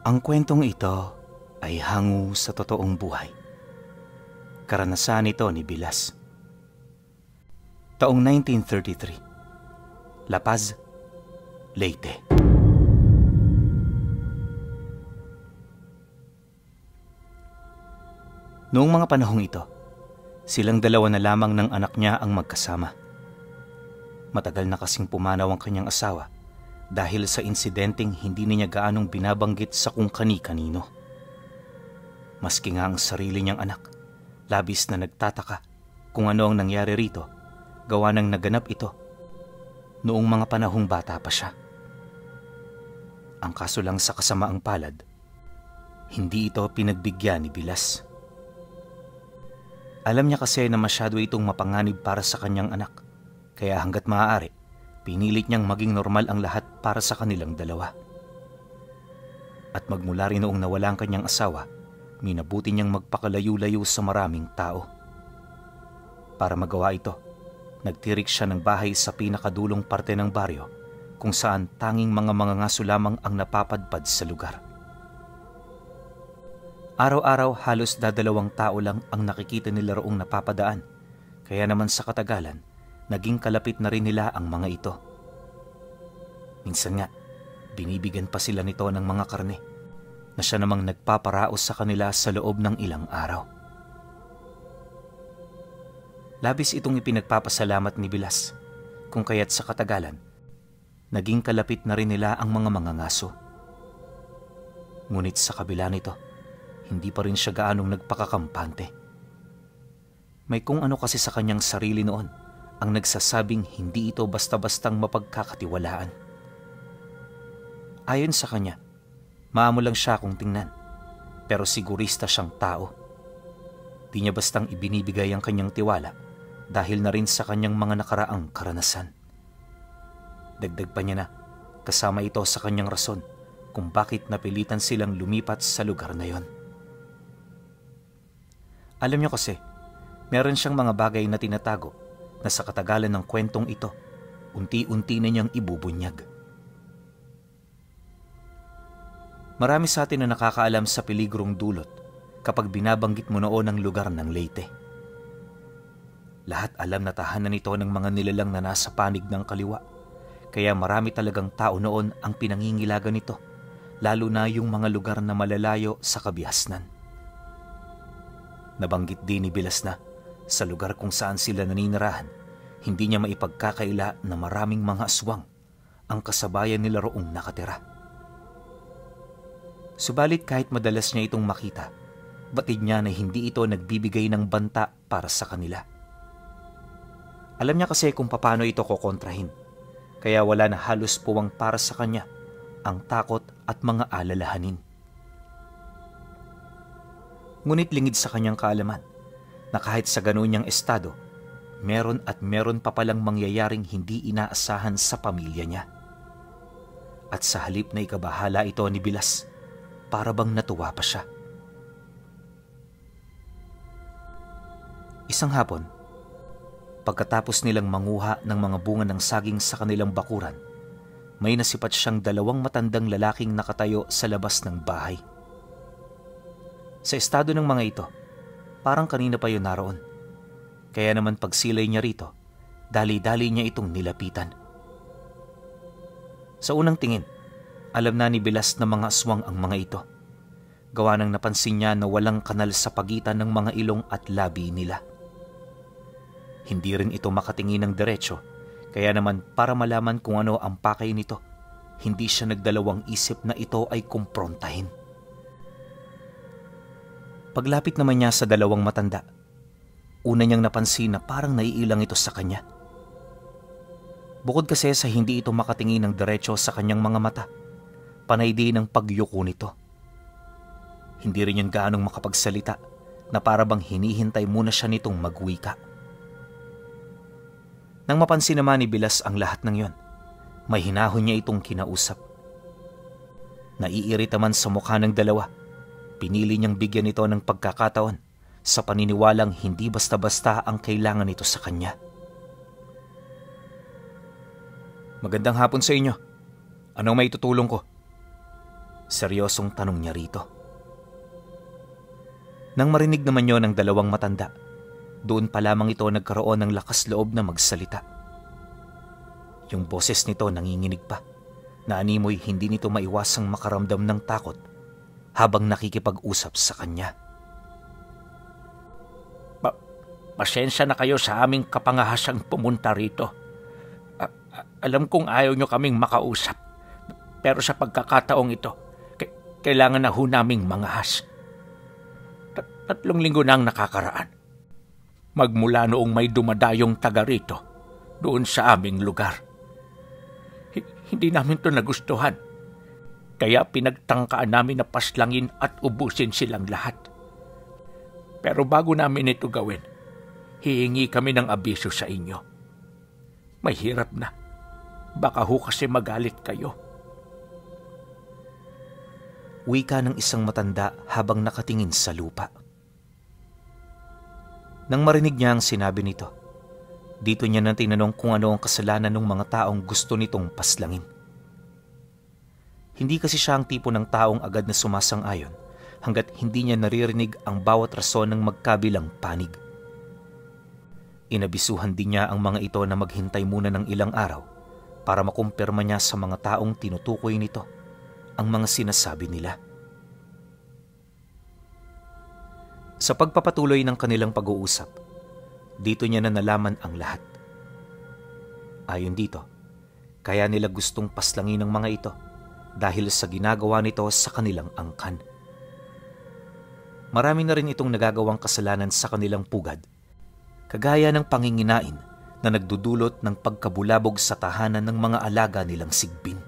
Ang kwentong ito ay hango sa totoong buhay. Karanasan ito ni Bilas. Taong 1933, La Paz, Leyte. Noong mga panahong ito, silang dalawa na lamang ng anak niya ang magkasama. Matagal na kasing pumanaw ang kanyang asawa dahil sa insidenteng hindi niya gaanong binabanggit sa kung kani-kanino. Maski nga ang sarili niyang anak, labis na nagtataka kung ano ang nangyari rito, gawa ng naganap ito noong mga panahong bata pa siya. Ang kaso lang sa kasamaang palad, hindi ito pinagbigyan ni Bilas. Alam niya kasi na masyado itong mapanganib para sa kanyang anak, kaya hanggat maaari, pinilit niyang maging normal ang lahat para sa kanilang dalawa. At magmula rin noong nawala ang kanyang asawa, minabuti niyang magpakalayo-layo sa maraming tao. Para magawa ito, nagtirik siya ng bahay sa pinakadulong parte ng baryo kung saan tanging mga mangangaso lamang ang napapadpad sa lugar. Araw-araw halos dadalawang tao lang ang nakikita nila roong napapadaan, kaya naman sa katagalan, naging kalapit na rin nila ang mga ito. Minsan nga, binibigyan pa sila nito ng mga karne na siya namang nagpaparaos sa kanila sa loob ng ilang araw. Labis itong ipinagpapasalamat ni Bilas, kung kaya't sa katagalan, naging kalapit na rin nila ang mga mangangaso. Ngunit sa kabila nito, hindi pa rin siya gaanong nagpakakampante. May kung ano kasi sa kanyang sarili noon ang nagsasabing hindi ito basta-bastang mapagkakatiwalaan. Ayon sa kanya, maamo lang siya kung tingnan, pero sigurista siyang tao. Di niya bastang ibinibigay ang kanyang tiwala dahil na rin sa kanyang mga nakaraang karanasan. Dagdag pa niya na, kasama ito sa kanyang rason kung bakit napilitan silang lumipat sa lugar na yon. Alam niyo kasi, meron siyang mga bagay na tinatago na sa katagalan ng kwentong ito, unti-unti na niyang ibubunyag. Marami sa atin na nakakaalam sa peligrong dulot kapag binabanggit mo noon ang lugar ng Leyte. Lahat alam na tahanan nito ng mga nilalang na nasa panig ng kaliwa, kaya marami talagang tao noon ang pinangingilagan nito, lalo na yung mga lugar na malalayo sa kabihasnan. Nabanggit din ni Bilas na sa lugar kung saan sila naninirahan, hindi niya maipagkakaila na maraming mga aswang ang kasabayan nila roong nakatira. Subalit kahit madalas niya itong makita, batid niya na hindi ito nagbibigay ng banta para sa kanila. Alam niya kasi kung paano ito kokontrahin, kaya wala na halos puwang para sa kanya ang takot at mga alalahanin. Ngunit lingid sa kanyang kaalaman na kahit sa ganoon niyang estado, meron pa palang mangyayaring hindi inaasahan sa pamilya niya. At sa halip na ikabahala ito ni Bilas, para bang natuwa pa siya. Isang hapon, pagkatapos nilang manguha ng mga bunga ng saging sa kanilang bakuran, may nasipat siyang dalawang matandang lalaking nakatayo sa labas ng bahay. Sa estado ng mga ito, parang kanina pa yun naroon. Kaya naman pagsilay niya rito, dali-dali niya itong nilapitan. Sa unang tingin, alam na ni Bilas na mga aswang ang mga ito. Gawa nang napansin niya na walang kanal sa pagitan ng mga ilong at labi nila. Hindi rin ito makatingin ng diretsyo, kaya naman para malaman kung ano ang pakay nito, hindi siya nagdalawang isip na ito ay kumprontahin. Paglapit naman niya sa dalawang matanda, una niyang napansin na parang naiilang ito sa kanya. Bukod kasi sa hindi ito makatingin ng diretsyo sa kanyang mga mata, panay din ang pagyuko nito. Hindi rin yun gaanong makapagsalita na para bang hinihintay muna siya nitong magwika. Nang mapansin naman ni Bilas ang lahat ng yon, may hinahon niya itong kinausap. Naiirita man sa mukha ng dalawa, pinili niyang bigyan ito ng pagkakataon sa paniniwalang hindi basta-basta ang kailangan nito sa kanya. Magandang hapon sa inyo. Anong may tutulong ko? Seryosong tanong niya rito. Nang marinig naman yon ng dalawang matanda, doon pa lamang ito nagkaroon ng lakas loob na magsalita. Yung boses nito nanginginig pa, na animoy hindi nito maiwasang makaramdam ng takot habang nakikipag-usap sa kanya. Pasensya na kayo sa aming kapangahasang pumunta rito. Alam kong ayaw nyo kaming makausap, pero sa pagkakataong ito, kailangan na ho naming mangahas. 3 linggo na ang nakakaraan. Magmula noong may dumadayong taga rito, doon sa aming lugar. Hindi namin to nagustuhan, kaya pinagtangkaan namin na paslangin at ubusin silang lahat. Pero bago namin ito gawin, hihingi kami ng abiso sa inyo. Mahirap na. Baka ho kasi magalit kayo. Wika ng isang matanda habang nakatingin sa lupa. Nang marinig niya ang sinabi nito, dito niya nang tinanong kung ano ang kasalanan ng mga taong gusto nitong paslangin. Hindi kasi siya ang tipo ng taong agad na sumasang-ayon hanggat hindi niya naririnig ang bawat rason ng magkabilang panig. Inabisuhan din niya ang mga ito na maghintay muna ng ilang araw para makumpirma niya sa mga taong tinutukoy nito ang mga sinasabi nila. Sa pagpapatuloy ng kanilang pag-uusap, dito niya na nalaman ang lahat. Ayon dito, kaya nila gustong paslangin ng mga ito dahil sa ginagawa nito sa kanilang angkan. Marami na rin itong nagagawang kasalanan sa kanilang pugad, kagaya ng panginginain na nagdudulot ng pagkabulabog sa tahanan ng mga alaga nilang sigbin.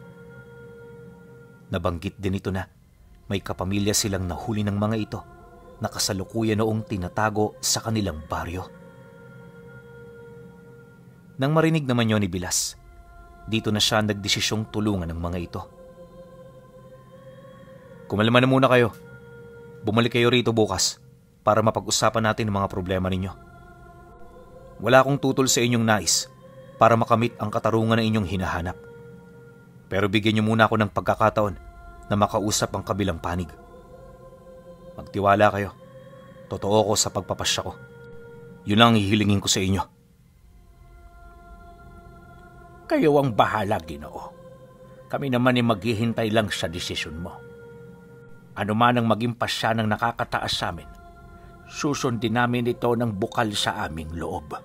Nabanggit din ito na may kapamilya silang nahuli ng mga ito na kasalukuyan noong tinatago sa kanilang baryo. Nang marinig naman yon ni Bilas, dito na siya nagdesisyong tulungan ng mga ito. Kumalma na muna kayo. Bumalik kayo rito bukas para mapag-usapan natin ang mga problema ninyo. Wala akong tutol sa inyong nais para makamit ang katarungan na inyong hinahanap. Pero bigyan niyo muna ako ng pagkakataon na makausap ang kabilang panig. Magtiwala kayo. Totoo ko sa pagpapasya ko. Yun lang ang hihilingin ko sa inyo. Kayo ang bahala, Ginoo. Kami naman ay maghihintay lang sa desisyon mo. Ano man ang maging pasya ng nakakataas sa amin, susundin namin ito ng bukal sa aming loob.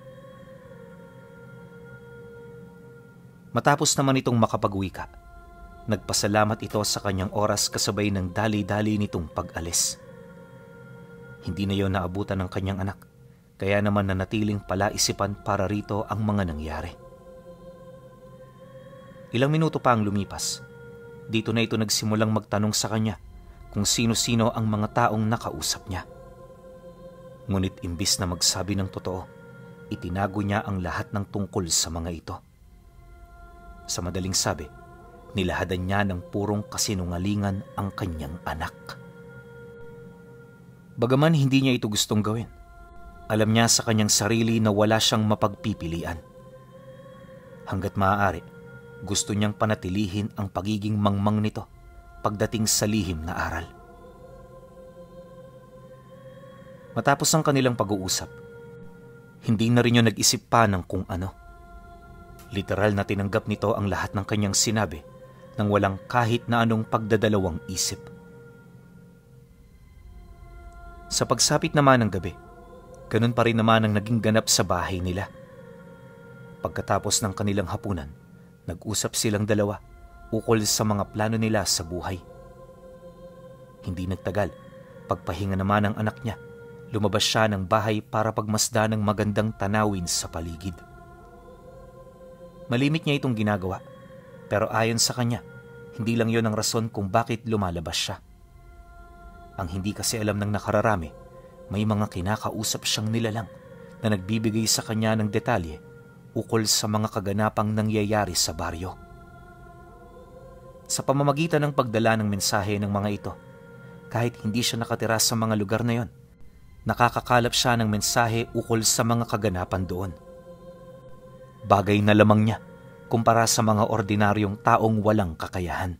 Matapos naman itong makapagwika, nagpasalamat ito sa kanyang oras kasabay ng dali-dali nitong pag-alis. Hindi na yon naabutan ng kanyang anak, kaya naman nanatiling palaisipan para rito ang mga nangyari. Ilang minuto pa ang lumipas. Dito na ito nagsimulang magtanong sa kanya kung sino-sino ang mga taong nakausap niya. Ngunit imbis na magsabi ng totoo, itinago niya ang lahat ng tungkol sa mga ito. Sa madaling sabi, nilahadan niya ng purong kasinungalingan ang kanyang anak. Bagaman hindi niya ito gustong gawin, alam niya sa kanyang sarili na wala siyang mapagpipilian. Hanggat maaari, gusto niyang panatilihin ang pagiging mangmang nito pagdating sa lihim na aral. Matapos ang kanilang pag-uusap, hindi na rin niya nag-isip pa ng kung ano. Literal na tinanggap nito ang lahat ng kanyang sinabi nang walang kahit na anong pagdadalawang isip. Sa pagsapit naman ng gabi, ganun pa rin naman ang naging ganap sa bahay nila. Pagkatapos ng kanilang hapunan, nag-usap silang dalawa ukol sa mga plano nila sa buhay. Hindi nagtagal, pagpahinga naman ng anak niya, lumabas siya ng bahay para pagmasdan ng magandang tanawin sa paligid. Malimit niya itong ginagawa, pero ayon sa kanya, hindi lang yon ang rason kung bakit lumalabas siya. Ang hindi kasi alam ng nakararami, may mga kinakausap siyang nilalang na nagbibigay sa kanya ng detalye ukol sa mga kaganapang nangyayari sa baryo. Sa pamamagitan ng pagdala ng mensahe ng mga ito, kahit hindi siya nakatira sa mga lugar na yon, nakakakalap siya ng mensahe ukol sa mga kaganapan doon. Bagay na lamang niya kumpara sa mga ordinaryong taong walang kakayahan.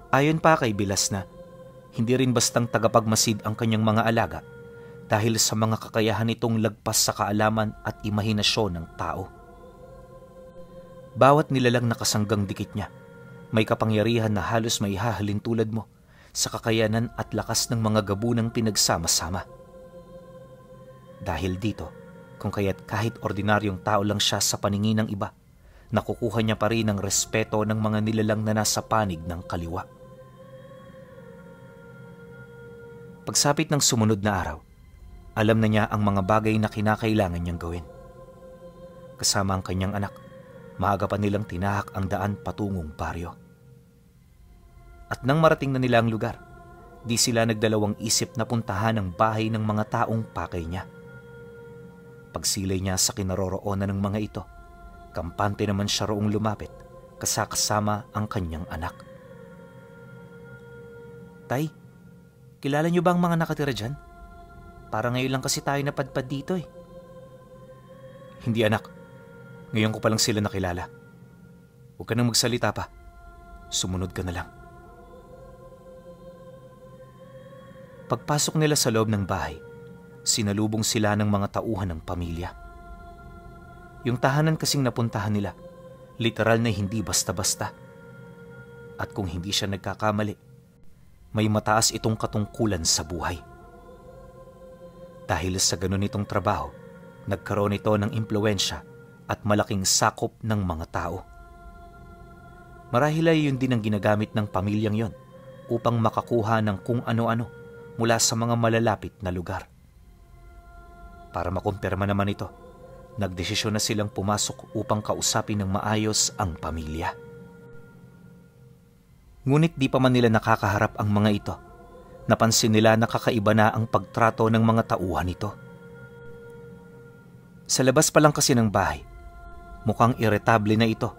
Ayon pa kay Bilasna, hindi rin bastang tagapagmasid ang kanyang mga alaga dahil sa mga kakayahan nitong lagpas sa kaalaman at imahinasyon ng tao. Bawat nilalang nakasanggang dikit niya, may kapangyarihan na halos may hahalin tulad mo sa kakayanan at lakas ng mga gabunang pinagsama-sama. Dahil dito, kung kaya't kahit ordinaryong tao lang siya sa paningin ng iba, nakukuha niya pa rin ang respeto ng mga nilalang na nasa panig ng kaliwa. Pagsapit ng sumunod na araw, alam na niya ang mga bagay na kinakailangan niyang gawin. Kasama ang kanyang anak, maaga pa nilang tinahak ang daan patungong baryo. At nang marating na nila ang lugar, di sila nagdalawang isip na puntahan ang bahay ng mga taong pakay niya. Pagsilay niya sa kinaroroonan ng mga ito, kampante naman siya roong lumapit, kasama ang kanyang anak. Tay, kilala niyo ba ang mga nakatira dyan? Para ngayon lang kasi tayo napadpad dito eh. Hindi anak, ngayon ko palang sila nakilala. Huwag ka nang magsalita pa. Sumunod ka na lang. Pagpasok nila sa loob ng bahay, sinalubong sila ng mga tauhan ng pamilya. Yung tahanan kasing napuntahan nila, literal na hindi basta-basta. At kung hindi siya nagkakamali, may mataas itong katungkulan sa buhay. Dahil sa ganun itong trabaho, nagkaroon ito ng impluwensya at malaking sakop ng mga tao. Marahil ay yun din ang ginagamit ng pamilyang yon upang makakuha ng kung ano-ano mula sa mga malalapit na lugar. Para makumpirma naman ito, nagdesisyon na silang pumasok upang kausapin ng maayos ang pamilya. Ngunit di pa man nila nakakaharap ang mga ito, napansin nila na kakaiba na ang pagtrato ng mga tauhan nito. Sa labas pa lang kasi ng bahay, mukhang iritable na ito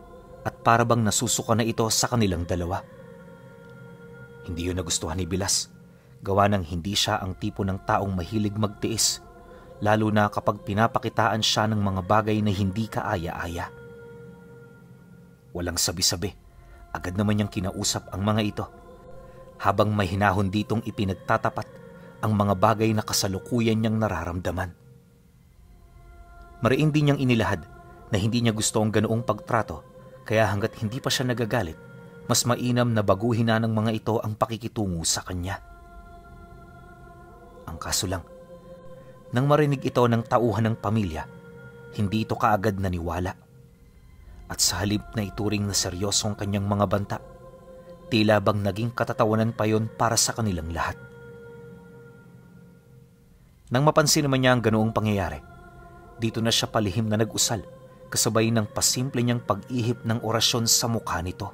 at para bang nasusuka na ito sa kanilang dalawa. Hindi yun nagustuhan ni Bilas, gawa ng hindi siya ang tipo ng taong mahilig magtiis, lalo na kapag pinapakitaan siya ng mga bagay na hindi kaaya-aya. Walang sabi-sabi, agad naman niyang kinausap ang mga ito, habang may hinahon ditong ipinagtatapat ang mga bagay na kasalukuyan niyang nararamdaman. Mariin din niyang inilahad na hindi niya gusto ang ganoong pagtrato, kaya hanggat hindi pa siya nagagalit, mas mainam na baguhin na ng mga ito ang pakikitungo sa kanya. Ang kaso lang, nang marinig ito ng tauhan ng pamilya, hindi ito kaagad naniwala. At sa halip na ituring na seryosong kanyang mga banta, tila bang naging katatawanan pa yon para sa kanilang lahat. Nang mapansin naman niya ang ganoong pangyayari, dito na siya palihim na nag-usal, kasabay ng pasimple niyang pag-ihip ng orasyon sa mukha nito.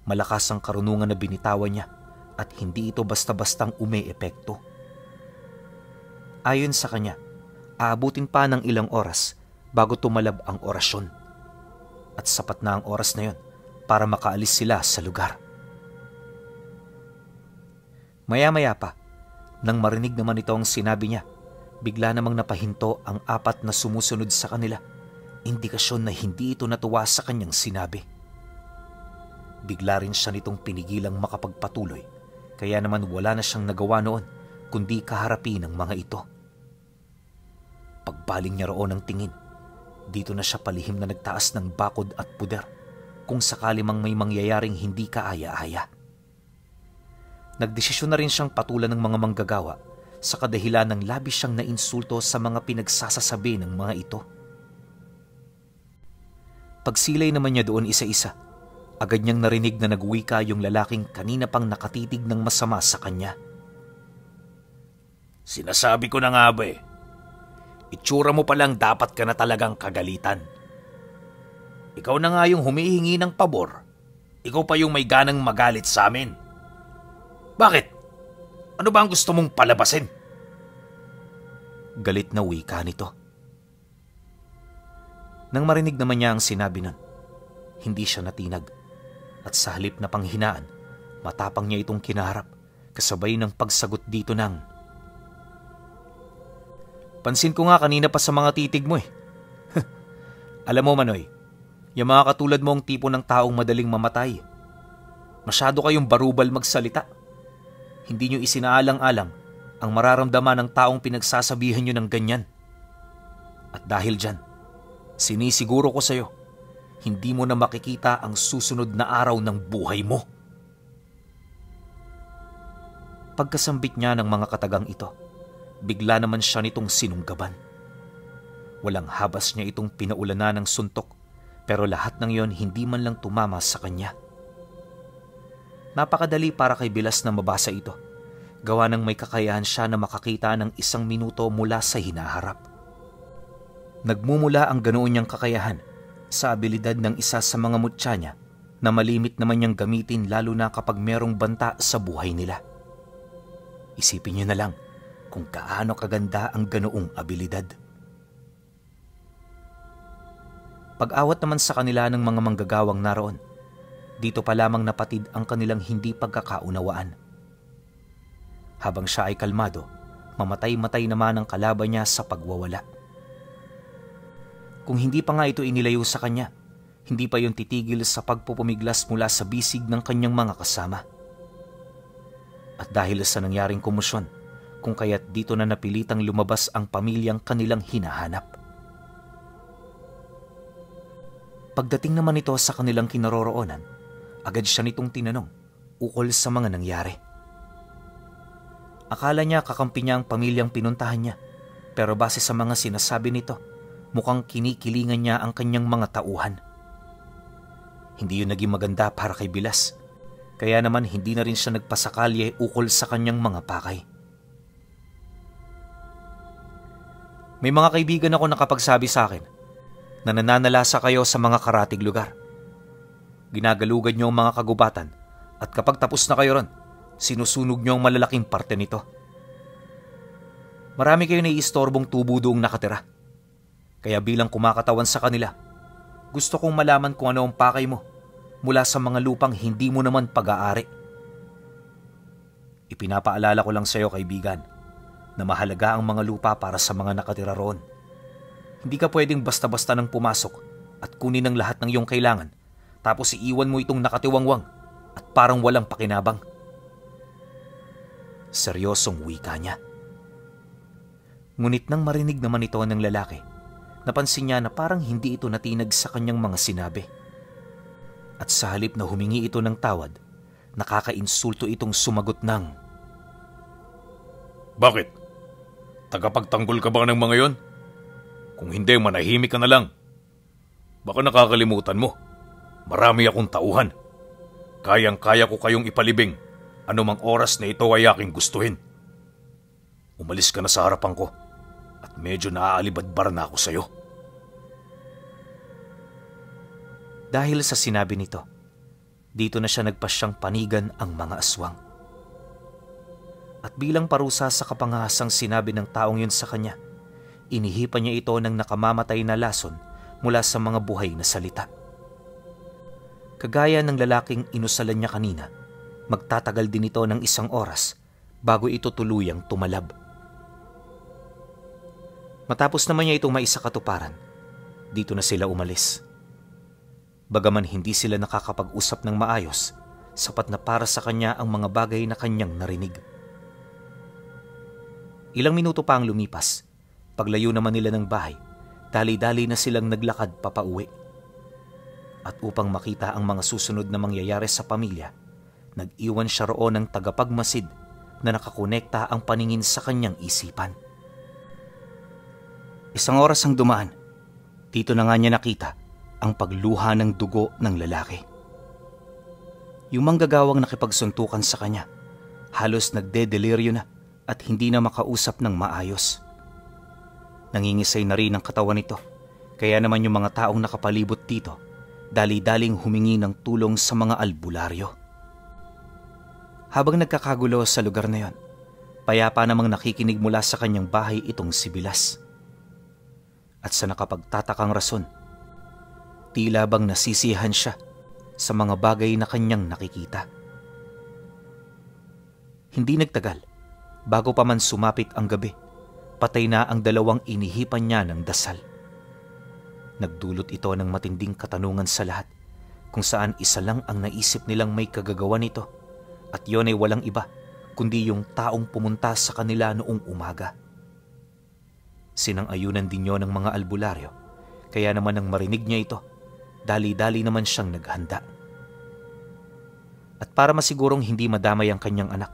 Malakas ang karunungan na binitawan niya at hindi ito basta-bastang umi-epekto. Ayon sa kanya, aabutin pa ng ilang oras bago tumalab ang orasyon. At sapat na ang oras na yon para makaalis sila sa lugar. Maya-maya pa, nang marinig naman ito ang sinabi niya, bigla namang napahinto ang apat na sumusunod sa kanila, indikasyon na hindi ito natuwa sa kanyang sinabi. Bigla rin siya nitong pinigilang makapagpatuloy, kaya naman wala na siyang nagawa noon kundi kaharapin ang mga ito. Pagbaling niya roon ng tingin, dito na siya palihim na nagtaas ng bakod at puder kung sakali mang may mangyayaring hindi kaaya-aya. Nagdesisyon na rin siyang patulan ng mga manggagawa sa kadahilan ng labis siyang nainsulto sa mga pinagsasasabi ng mga ito. Pagsilay naman niya doon isa-isa, agad niyang narinig na nagwika yung lalaking kanina pang nakatitig ng masama sa kanya. Sinasabi ko na nga ba eh, itsura mo palang dapat ka na talagang kagalitan. Ikaw na nga yung humihingi ng pabor. Ikaw pa yung may ganang magalit sa amin. Bakit? Ano ba ang gusto mong palabasin? Galit na wika nito. Nang marinig naman niya ang sinabi nun, hindi siya natinag. At sa halip na panghinaan, matapang niya itong kinaharap, kasabay ng pagsagot dito ng, "Pansin ko nga kanina pa sa mga titig mo eh. Alam mo Manoy, yung mga katulad mo ang tipo ng taong madaling mamatay. Masyado kayong barubal magsalita. Hindi nyo isinaalang-alang ang mararamdaman ng taong pinagsasabihan nyo ng ganyan. At dahil dyan, sinisiguro ko sa'yo, hindi mo na makikita ang susunod na araw ng buhay mo. Pagkasambit niya ng mga katagang ito, bigla naman siya nitong sinunggaban. Walang habas niya itong pinaulanan ng suntok, pero lahat ng yon hindi man lang tumama sa kanya. Napakadali para kay Bilas na mabasa ito, gawa ng may kakayahan siya na makakita ng 1 minuto mula sa hinaharap. Nagmumula ang ganoon niyang kakayahan sa abilidad ng isa sa mga mutya niya na malimit naman niyang gamitin lalo na kapag merong banta sa buhay nila. Isipin niyo na lang kung gaano kaganda ang ganoong abilidad. Pag-awat naman sa kanila ng mga manggagawang naroon, dito pa lamang napatid ang kanilang hindi pagkakaunawaan. Habang siya ay kalmado, mamatay-matay naman ang kalaban niya sa pagwawala. Kung hindi pa nga ito inilayo sa kanya, hindi pa yon titigil sa pagpupumiglas mula sa bisig ng kanyang mga kasama. At dahil sa nangyaring komosyon, kung kaya't dito na napilitang lumabas ang pamilyang kanilang hinahanap. Pagdating naman ito sa kanilang kinaroroonan, agad siya nitong tinanong ukol sa mga nangyari. Akala niya kakampi niya ang pamilyang pinuntahan niya, pero base sa mga sinasabi nito, mukhang kinikilingan niya ang kanyang mga tauhan. Hindi yun naging maganda para kay Bilas, kaya naman hindi na rin siya nagpasakalye ukol sa kanyang mga pakay. May mga kaibigan ako nakapagsabi sa akin na nananalasa kayo sa mga karatig lugar. Ginagalugad niyo ang mga kagubatan at kapag tapos na kayo ron, sinusunog niyo ang malalaking parte nito. Marami kayo naiistorbong tubo doong nakatira. Kaya bilang kumakatawan sa kanila, gusto kong malaman kung ano ang pakay mo mula sa mga lupang hindi mo naman pag-aari. Ipinapaalala ko lang sa iyo, kaibigan, na mahalaga ang mga lupa para sa mga nakatira roon. Hindi ka pwedeng basta-basta nang pumasok at kunin ang lahat ng iyong kailangan tapos iiwan mo itong nakatiwangwang at parang walang pakinabang. Seryosong wika niya. Ngunit nang marinig naman ito ng lalaki, napansin niya na parang hindi ito natinag sa kanyang mga sinabi. At sa halip na humingi ito ng tawad, nakakainsulto itong sumagot ng, "Bakit? Tagapagtanggol ka ba ng mga yon? Kung hindi, manahimik ka na lang. Baka nakakalimutan mo. Marami akong tauhan. Kayang-kaya ko kayong ipalibing anumang oras na ito ay aking gustuhin. Umalis ka na sa harapan ko at medyo naaalibadbar na ako sa'yo." Dahil sa sinabi nito, dito na siya nagpasyang panigan ang mga aswang. At bilang parusa sa kapangahasang sinabi ng taong yun sa kanya, inihipan niya ito ng nakamamatay na lason mula sa mga buhay na salita. Kagaya ng lalaking inusalan niya kanina, magtatagal din ito ng 1 oras bago ito tuluyang tumalab. Matapos naman niya itong maisakatuparan, dito na sila umalis. Bagaman hindi sila nakakapag-usap ng maayos, sapat na para sa kanya ang mga bagay na kanyang narinig. Ilang minuto pa ang lumipas, paglayo naman nila ng bahay, dali-dali na silang naglakad papauwi. At upang makita ang mga susunod na mangyayari sa pamilya, nag-iwan siya roon ng tagapagmasid na nakakonekta ang paningin sa kanyang isipan. 1 oras ang dumaan, dito na nga niya nakita ang pagluha ng dugo ng lalaki. Yung manggagawang nakipagsuntukan sa kanya, halos nagde-deliryo na at hindi na makausap ng maayos. Nangingisay na rin ang katawan nito, kaya naman yung mga taong nakapalibot dito, dali-daling humingi ng tulong sa mga albularyo. Habang nagkakagulo sa lugar na yon, payapa namang nakikinig mula sa kanyang bahay itong si Bilas. At sa nakapagtatakang rason, tila bang nasisiyahan siya sa mga bagay na kanyang nakikita. Hindi nagtagal, bago pa man sumapit ang gabi, patay na ang 2 inihipan niya ng dasal. Nagdulot ito ng matinding katanungan sa lahat kung saan isa lang ang naisip nilang may kagagawa nito at yon ay walang iba kundi yung taong pumunta sa kanila noong umaga. Sinang-ayunan din yon ng mga albularyo, kaya naman nang marinig niya ito, dali-dali naman siyang naghanda. At para masigurong hindi madamay ang kanyang anak,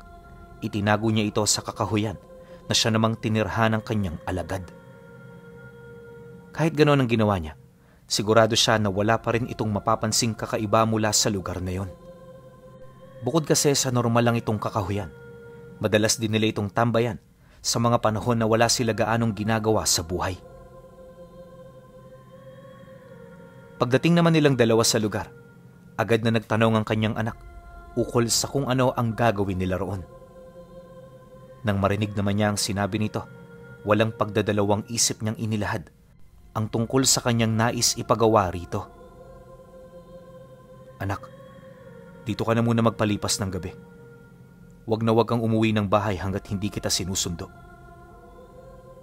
itinago niya ito sa kakahuyan na siya namang tinirhan ng kanyang alagad. Kahit ganoon ang ginawa niya, sigurado siya na wala pa rin itong mapapansing kakaiba mula sa lugar na yon. Bukod kasi sa normal lang itong kakahuyan, madalas din nila itong tambayan sa mga panahon na wala sila gaanong ginagawa sa buhay. Pagdating naman nilang dalawa sa lugar, agad na nagtanong ang kanyang anak ukol sa kung ano ang gagawin nila roon. Nang marinig naman niya ang sinabi nito, walang pagdadalawang isip niyang inilahad ang tungkol sa kanyang nais ipagawa rito. Anak, dito ka na muna magpalipas ng gabi. Wag na wag kang umuwi ng bahay hanggat hindi kita sinusundo.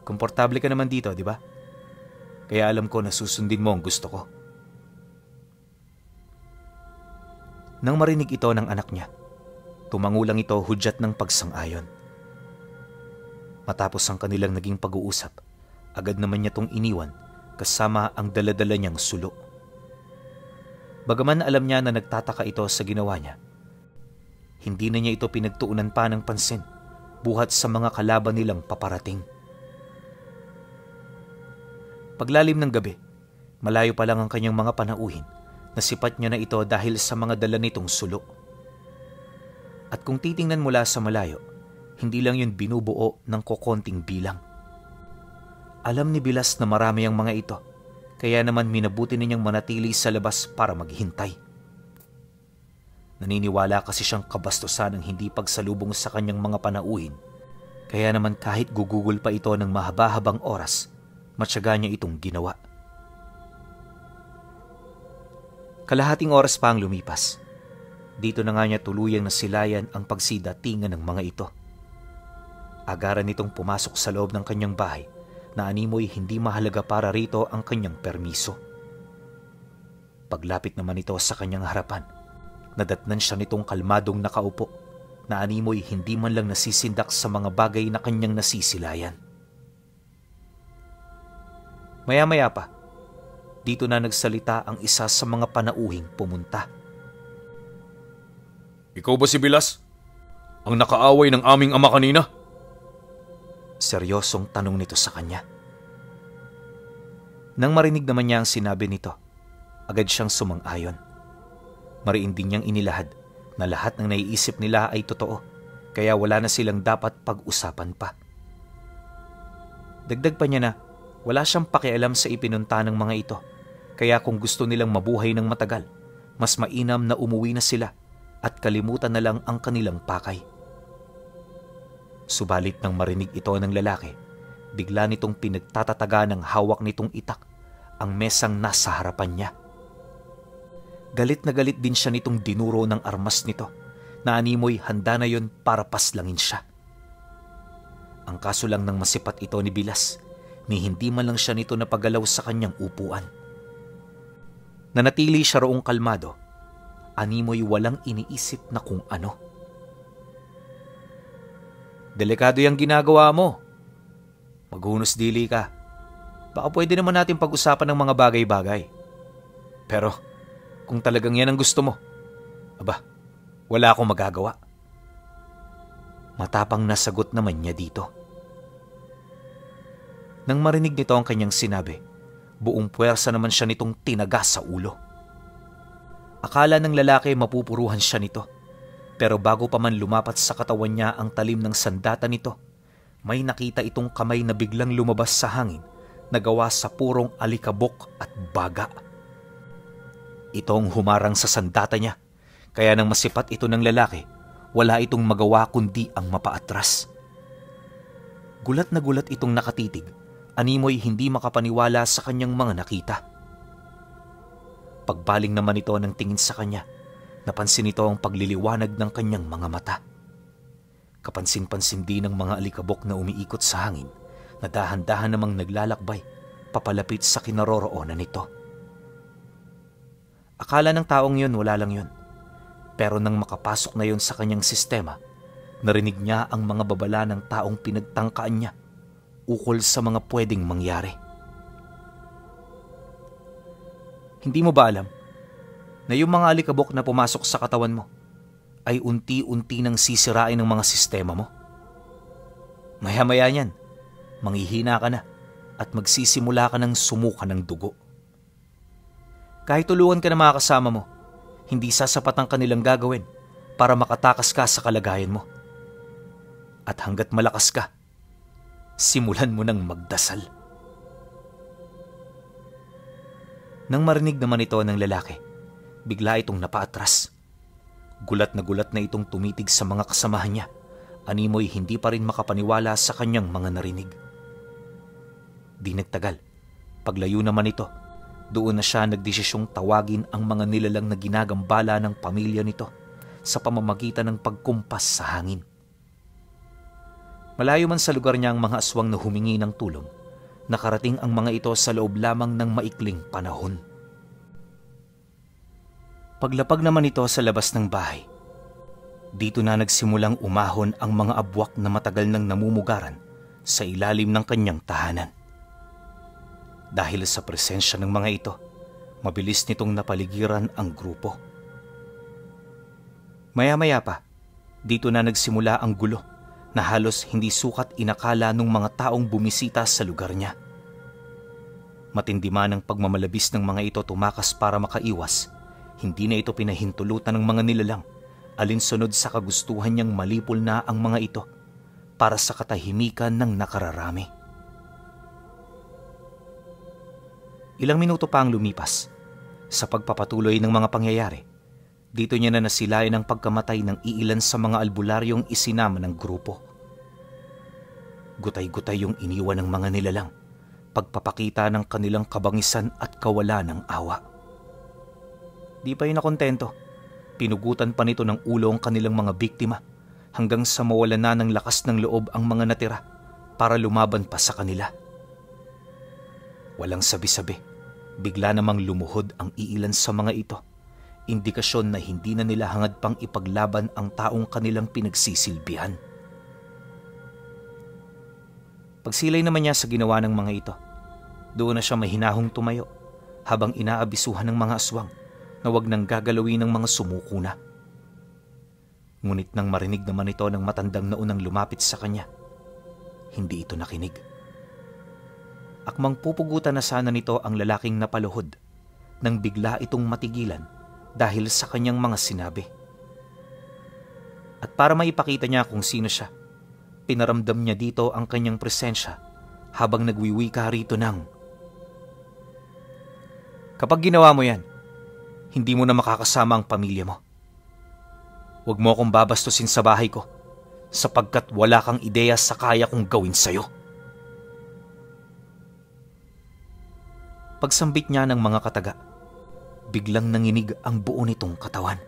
Komportable ka naman dito, di ba? Kaya alam ko na susundin mo ang gusto ko. Nang marinig ito ng anak niya, tumangulang ito hudyat ng pagsang-ayon. Matapos ang kanilang naging pag-uusap, agad naman niya tong iniwan kasama ang daladala niyang sulo. Bagaman alam niya na nagtataka ito sa ginawa niya, hindi na niya ito pinagtuunan pa ng pansin buhat sa mga kalaban nilang paparating. Paglalim ng gabi, malayo pa lang ang kanyang mga panauhin, nasipat niya na ito dahil sa mga dala nitong sulo. At kung titingnan mula sa malayo, hindi lang yun binubuo ng kokonting bilang. Alam ni Bilas na marami ang mga ito, kaya naman minabuti ninyang manatili sa labas para maghintay. Naniniwala kasi siyang kabastusan ang hindi pagsalubong sa kanyang mga panauhin, kaya naman kahit gugugol pa ito ng mahaba-habang oras, matyaga niya itong ginawa. Kalahating oras pa ang lumipas. Dito na nga niya tuluyang nasilayan ang pagsidatingan ng mga ito. Agaran nitong pumasok sa loob ng kanyang bahay na animoy hindi mahalaga para rito ang kanyang permiso. Paglapit naman ito sa kanyang harapan, nadatnan siya nitong kalmadong nakaupo na animoy hindi man lang nasisindak sa mga bagay na kanyang nasisilayan. Maya-maya pa, dito na nagsalita ang isa sa mga panauhing pumunta. Ikaw ba si Bilas? Ang nakaaway ng aming ama kanina? Seryosong tanong nito sa kanya. Nang marinig naman niya ang sinabi nito, agad siyang sumang-ayon. Mariin din niyang inilahad na lahat ng naiisip nila ay totoo, kaya wala na silang dapat pag-usapan pa. Dagdag pa niya na wala siyang pakialam sa ipinunta ng mga ito, kaya kung gusto nilang mabuhay ng matagal, mas mainam na umuwi na sila at kalimutan na lang ang kanilang pakay. Subalit nang marinig ito ng lalaki, bigla nitong pinagtatataga ng hawak nitong itak ang mesang nasa harapan niya. Galit na galit din siya nitong dinuro ng armas nito na animoy handa na yon para paslangin siya. Ang kaso lang ng masipat ito ni Bilas, ni hindi man lang siya nito napagalaw sa kanyang upuan. Nanatili siya roong kalmado, animoy walang iniisip na kung ano. Delikado yung ginagawa mo. Maghunos dili ka. Baka pwede naman natin pag-usapan ng mga bagay-bagay. Pero kung talagang yan ang gusto mo, aba, wala akong magagawa. Matapang na sagot naman niya dito. Nang marinig nito ang kanyang sinabi, buong puwersa naman siya nitong tinaga sa ulo. Akala ng lalaki mapupuruhan siya nito. Pero bago pa man lumapat sa katawan niya ang talim ng sandata nito, may nakita itong kamay na biglang lumabas sa hangin na gawa sa purong alikabok at baga. Itong humarang sa sandata niya, kaya nang masipat ito ng lalaki, wala itong magawa kundi ang mapaatras. Gulat na gulat itong nakatitig, animoy hindi makapaniwala sa kanyang mga nakita. Pagbaling naman ito ng tingin sa kanya, napansin nito ang pagliliwanag ng kanyang mga mata. Kapansin-pansin din ng mga alikabok na umiikot sa hangin na dahan-dahan namang naglalakbay papalapit sa kinaroroonan nito. Akala ng taong yun wala lang yun. Pero nang makapasok na yun sa kanyang sistema, narinig niya ang mga babala ng taong pinagtangkaan niya ukol sa mga pwedeng mangyari. Hindi mo ba alam na yung mga alikabok na pumasok sa katawan mo ay unti-unti nang sisirain ng mga sistema mo? Maya-maya niyan, manghihina ka na at magsisimula ka ng sumuka ng dugo. Kahit tulungan ka ng mga kasama mo, hindi sasapat ang kanilang gagawin para makatakas ka sa kalagayan mo. At hanggat malakas ka, simulan mo ng magdasal. Nang marinig naman ito ng lalaki, bigla itong napaatras. Gulat na itong tumitig sa mga kasamahan niya. Animoy hindi pa rin makapaniwala sa kanyang mga narinig. Di nagtagal, paglayo naman ito, doon na siya nagdesisyong tawagin ang mga nilalang na ginagambala ng pamilya nito sa pamamagitan ng pagkumpas sa hangin. Malayo man sa lugar niya ang mga aswang na humingi ng tulong, nakarating ang mga ito sa loob lamang ng maikling panahon. Paglapag naman ito sa labas ng bahay, dito na nagsimulang umahon ang mga abwak na matagal nang namumugaran sa ilalim ng kanyang tahanan. Dahil sa presensya ng mga ito, mabilis nitong napaligiran ang grupo. Maya-maya pa, dito na nagsimula ang gulo na halos hindi sukat inakala ng mga taong bumisita sa lugar niya. Matindi man ang pagmamalabis ng mga ito tumakas para makaiwas, hindi na ito pinahintulutan ng mga nilalang, alinsunod sa kagustuhan niyang malipol na ang mga ito para sa katahimikan ng nakararami. Ilang minuto pa ang lumipas. Sa pagpapatuloy ng mga pangyayari, dito niya na nasilayan ang pagkamatay ng iilan sa mga albularyong isinama ng grupo. Gutay-gutay yung iniwan ng mga nilalang, pagpapakita ng kanilang kabangisan at kawalan ng awa. Di pa yun nakontento, pinugutan pa nito ng ulo ang kanilang mga biktima hanggang sa mawalan na ng lakas ng loob ang mga natira para lumaban pa sa kanila. Walang sabi-sabi, bigla namang lumuhod ang iilan sa mga ito, indikasyon na hindi na nila hangad pang ipaglaban ang taong kanilang pinagsisilbihan. Pagsilay naman niya sa ginawa ng mga ito, doon na siya mahinahong tumayo habang inaabisuhan ng mga aswang na wag nang gagalawin ng mga sumuko na. Ngunit nang marinig naman ito ng matandang naunang lumapit sa kanya, hindi ito nakinig. Akmang pupugutan na sana nito ang lalaking napaluhod nang bigla itong matigilan dahil sa kanyang mga sinabi. At para maipakita niya kung sino siya, pinaramdam niya dito ang kanyang presensya habang nagwiwika rito ng, "Kapag ginawa mo yan, hindi mo na makakasama ang pamilya mo. Huwag mo akong babastusin sa bahay ko sapagkat wala kang ideya sa kaya kong gawin sa'yo." Pagsambit niya ng mga kataga, biglang nanginig ang buo nitong katawan.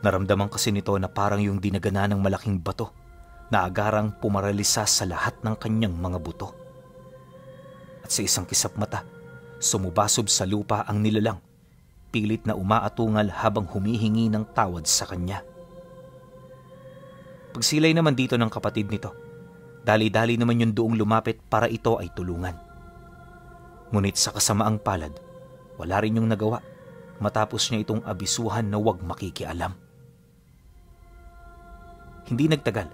Naramdaman kasi nito na parang yung dinagana ng malaking bato na agarang pumaralisa sa lahat ng kanyang mga buto. At sa isang kisap mata, sumubasob sa lupa ang nilalang, pilit na umaatungal habang humihingi ng tawad sa kanya. Pagsilay naman dito ng kapatid nito, dali-dali naman yung doong lumapit para ito ay tulungan. Ngunit sa kasamaang palad, wala rin yung nagawa matapos niya itong abisuhan na huwag makikialam. Hindi nagtagal,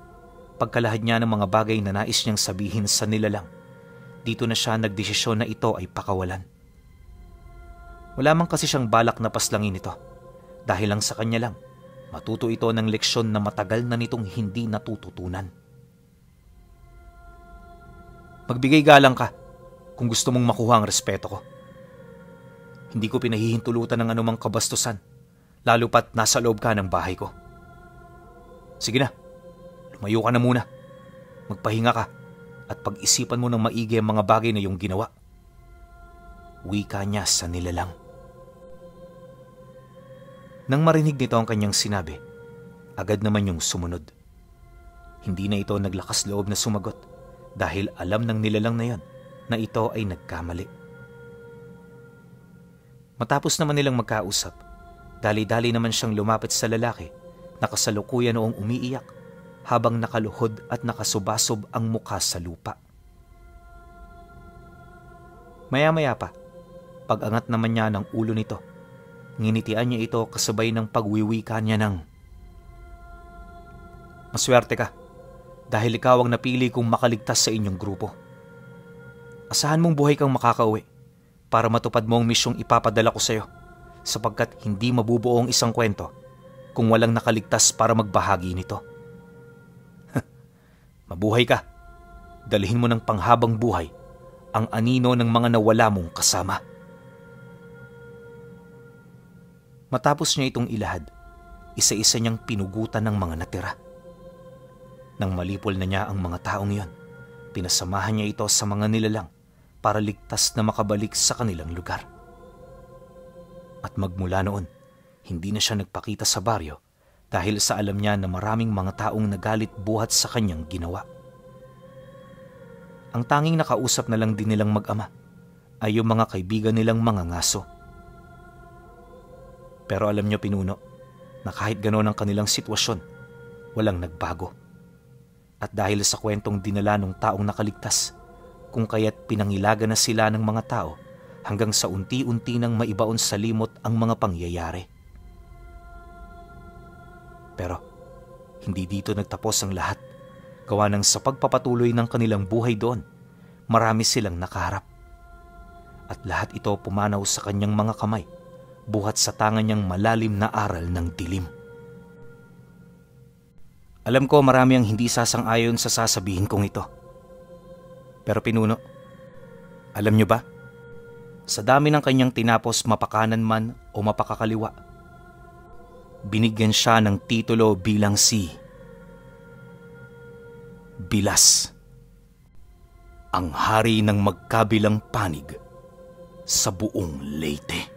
pagkalahad niya ng mga bagay na nais niyang sabihin sa nilalang, dito na siya nagdesisyon na ito ay pakawalan. Wala man kasi siyang balak na paslangin ito, dahil lang sa kanya lang, matuto ito ng leksyon na matagal na nitong hindi natututunan. Magbigay galang ka kung gusto mong makuha ang respeto ko. Hindi ko pinahihintulutan ng anumang kabastusan, lalo pat nasa loob ka ng bahay ko. Sige na, lumayo ka na muna. Magpahinga ka at pag-isipan mo ng maigi ang mga bagay na iyong ginawa. Wika niya sa nilalang. Nang marinig nito ang kanyang sinabi, agad naman yung sumunod. Hindi na ito naglakas loob na sumagot dahil alam ng nilalang na yon na ito ay nagkamali. Matapos naman nilang magkausap, dali-dali naman siyang lumapit sa lalaki na kasalukuyan noong umiiyak habang nakaluhod at nakasubasob ang mukha sa lupa. Maya-maya pa, pag-angat naman niya ng ulo nito, nginitian niya ito kasabay ng pagwiwika niya ng, "Maswerte ka dahil ikaw ang napili kong makaligtas sa inyong grupo. Asahan mong buhay kang makakauwi para matupad mo ang misyong ipapadala ko sa iyo, sapagkat hindi mabubuo ang isang kwento kung walang nakaligtas para magbahagi nito. Mabuhay ka, dalhin mo ng panghabang buhay ang anino ng mga nawala mong kasama." Matapos niya itong ilahad, isa-isa niyang pinugutan ng mga natira. Nang malipol na niya ang mga taong iyon, pinasamahan niya ito sa mga nilalang para ligtas na makabalik sa kanilang lugar. At magmula noon, hindi na siya nagpakita sa baryo dahil sa alam niya na maraming mga taong nagalit buhat sa kanyang ginawa. Ang tanging nakausap na lang din nilang mag-ama ay yung mga kaibigan nilang mga ngaso. Pero alam niyo, pinuno, na kahit gano'n ang kanilang sitwasyon, walang nagbago. At dahil sa kwentong dinala ng taong nakaligtas, kung kaya't pinangilaga na sila ng mga tao hanggang sa unti-unti nang maibaon sa limot ang mga pangyayari. Pero hindi dito nagtapos ang lahat. Gawa ng sa pagpapatuloy ng kanilang buhay doon, marami silang nakaharap. At lahat ito pumanaw sa kanyang mga kamay, buhat sa tangan niyang malalim na aral ng dilim. Alam ko marami ang hindi sasang-ayon sa sasabihin kong ito. Pero pinuno, alam niyo ba? Sa dami ng kanyang tinapos mapakanan man o mapakakaliwa, binigyan siya ng titulo bilang si Bilas, ang hari ng magkabilang panig sa buong Leyte.